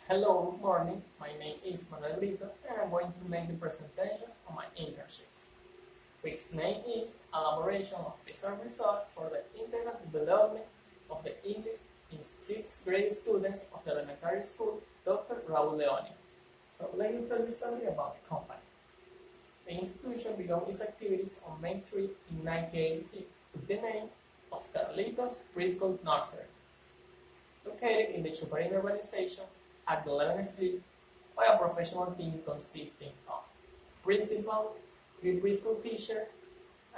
Hello, good morning. My name is Manuel Brito and I'm going to make the presentation of my internships, which name is Elaboration of Research Results for the Integral Development of the English in 6th grade students of the elementary school, Dr. Raul Leoni. So let me tell you something about the company. The institution began its activities on May 3 in 1980 with the name of Carlitos Preschool Nursery, located in the Chuparin urbanization at the 11th Street by a professional team consisting of principal, 3 preschool teachers,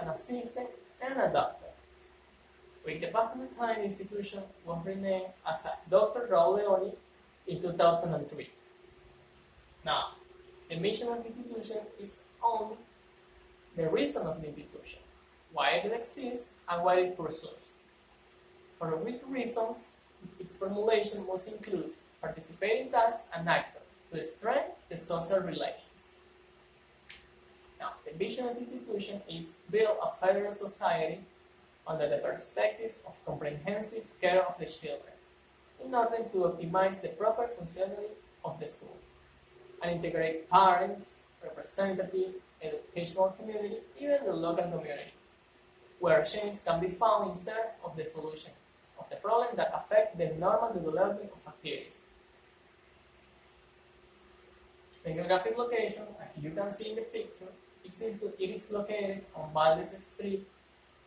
an assistant, and a doctor. With the passing of time, the institution was renamed as Dr. Raul Leoni in 2003. Now, the mission of the institution is only the reason of the institution, why it exists, and what it pursues. For which reasons, its formulation must include participating tasks and actors to strengthen the social relations. Now, the vision of the institution is build a federal society under the perspective of comprehensive care of the children in order to optimize the proper functioning of the school and integrate parents, representatives, educational community, even the local community, where change can be found in search of the solution of the problem that affect the normal development of activities. The geographic location, as you can see in the picture, it is located on Valdez Street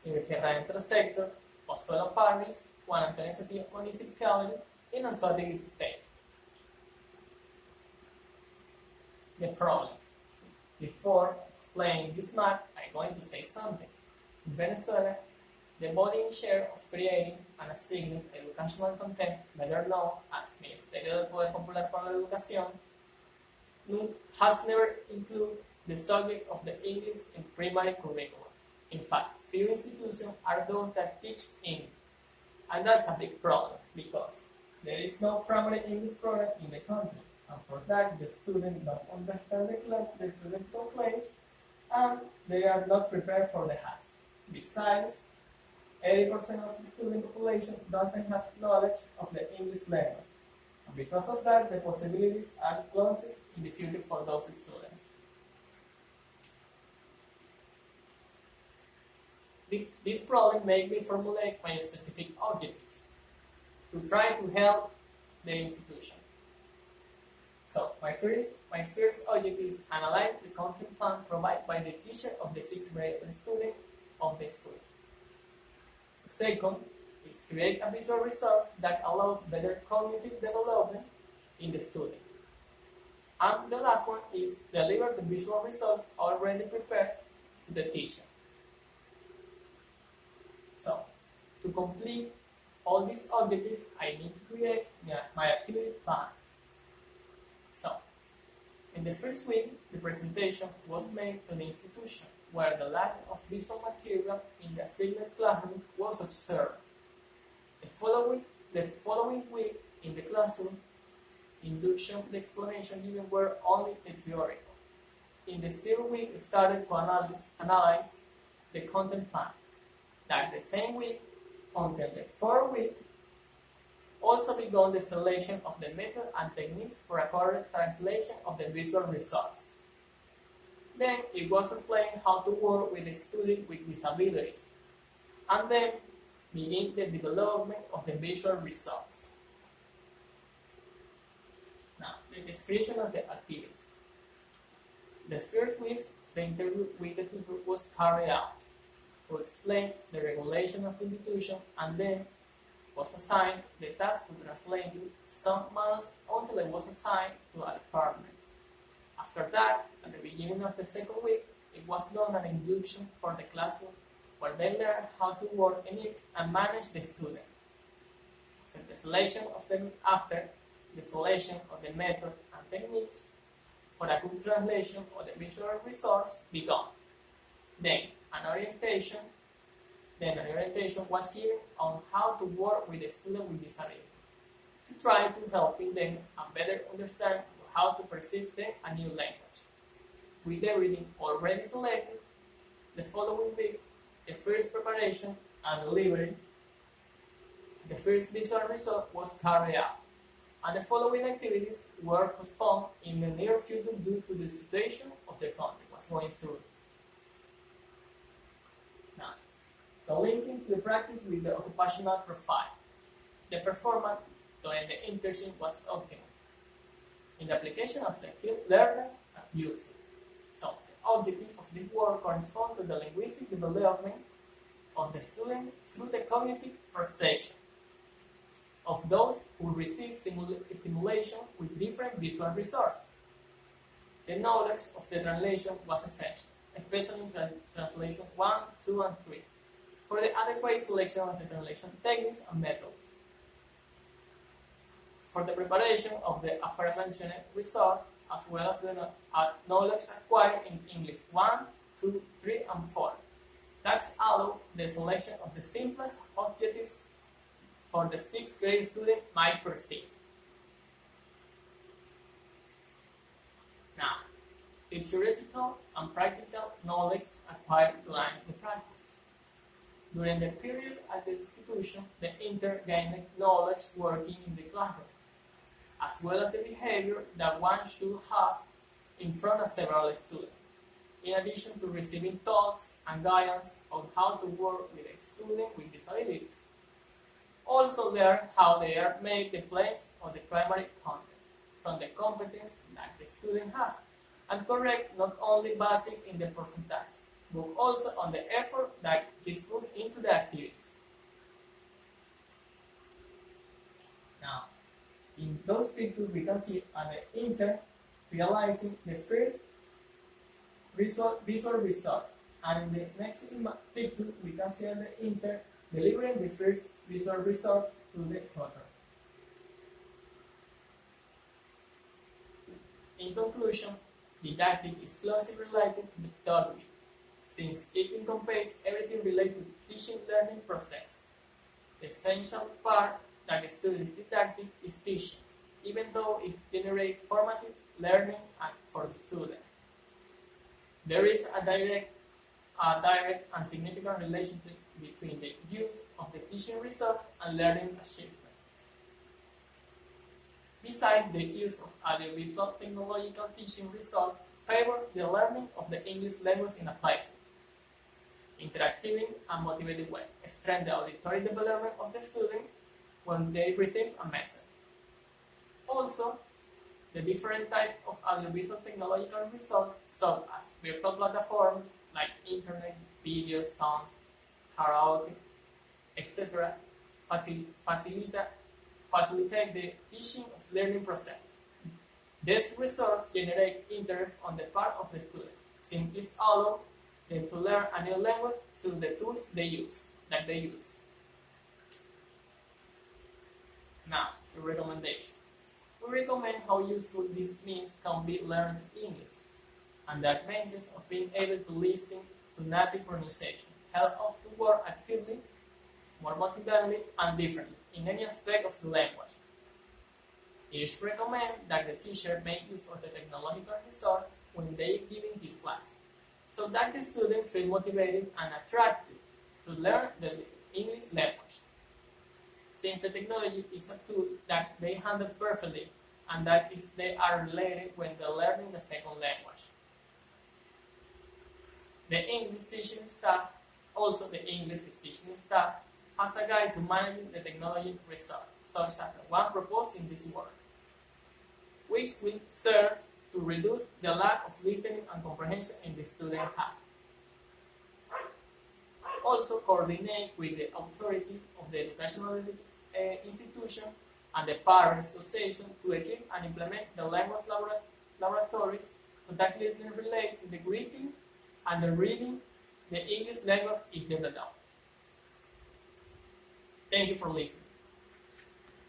in the Tierra Adentro sector, Pozuelo Parish, Juan Antonio City Municipality, in Anzoátegui State. The problem. Before explaining this map, I'm going to say something. In Venezuela, the body in share of creating and assigning educational content, better known as Ministerio del Poder Popular para la Educación, has never included the subject of the English in primary curriculum. In fact, few institutions are those that teach English, and that's a big problem because there is no primary English program in the country, and for that the students don't understand the theoretical class, and they are not prepared for the task. Besides, 80% of the student population doesn't have knowledge of the English language. And because of that, the possibilities are closest in the future for those students. This problem made me formulate my specific objectives to try to help the institution. So my first objective is analyze the content plan provided by the teacher of the 6th grade student of the school. Second is create a visual resource that allows better cognitive development in the student. And the last one is deliver the visual results already prepared to the teacher. So, to complete all these objectives, I need to create my activity plan. So, in the first week, the presentation was made to the institution, where the lack of visual material in the assigned classroom was observed. The following week, in the classroom, induction, the explanation given were only theoretical. In the 0th week, started to analyze the content plan. That the same week, until the 4th week, also began the selection of the method and techniques for a correct translation of the visual results. Then it was explained how to work with a student with disabilities, and then begin the development of the visual results. Now, the description of the activities. The first week, the interview with the tutor was carried out to explain the regulation of the institution, and then was assigned the task to translate some months until it was assigned to a department. After that, at the beginning of the 2nd week, it was done an induction for the classroom where they learned how to work in it and manage the student. After the selection of the method and techniques for a good translation of the visual resource began. Then an orientation was given on how to work with the student with disability to try to helping them and better understand how to perceive a new language. With everything already selected, the following week, the first preparation and delivery, the first visual result was carried out. and the following activities were postponed in the near future due to the situation of the country was going through. Now, the linking to the practice with the occupational profile. The performance during the internship was optimal in the application of the learner and user. So, the objective of this work corresponds to the linguistic development of the student through the cognitive perception of those who receive stimulation with different visual resources. The knowledge of the translation was essential, especially in translation 1, 2, and 3, for the adequate selection of the translation techniques and methods. For the preparation of the aforementioned resource, as well as the knowledge acquired in English 1, 2, 3, and 4. That allows the selection of the simplest objectives for the 6th grade student might perceive. Now, the theoretical and practical knowledge acquired during the practice. During the period at the institution, the intern gained knowledge working in the classroom, as well as the behavior that one should have in front of several students, in addition to receiving talks and guidance on how to work with a student with disabilities. Also learn how they are made the place of the primary content from the competence that the student has, and correct not only basic in the percentage, but also on the effort that is put into the activities. Now, in those pictures we can see the intern realizing the first visual result, and in the next picture we can see the intern delivering the first visual result to the tutor. In conclusion, didactic is closely related to the pedagogy, since it encompasses everything related to the teaching learning process. The essential part that the student didactic is teaching, even though it generates formative learning for the student. There is a direct and significant relationship between the use of the teaching result and learning achievement. Besides, the use of audiovisual technological teaching result favors the learning of the English language in a playful, interactive, and motivated way, strengthen the auditory development of the student when they receive a message. Also, the different types of audiovisual technological results, such as virtual platforms like internet, videos, sounds, karaoke, etc., facilitate the teaching of learning process. These results generate interest on the part of the student, since it allows them to learn a new language through the tools they use. Now, the recommendation. We recommend how useful this means can be learned English, and the advantage of being able to listen to native pronunciation, help us to work actively, more motivatingly, and differently in any aspect of the language. It is recommended that the teacher make use of the technological resource when they are giving his class, so that the student feel motivated and attracted to learn the English language, since the technology is a tool that they handle perfectly, and that if they are related when they're learning the second language. The English teaching staff has a guide to managing the technology resource, such as the one proposed in this work, which will serve to reduce the lack of listening and comprehension in the student have. Also coordinate with the authorities of the educational institution and the parent association to equip and implement the language laboratories so that they can relate to the greeting and the reading the English language is developed. Thank you for listening.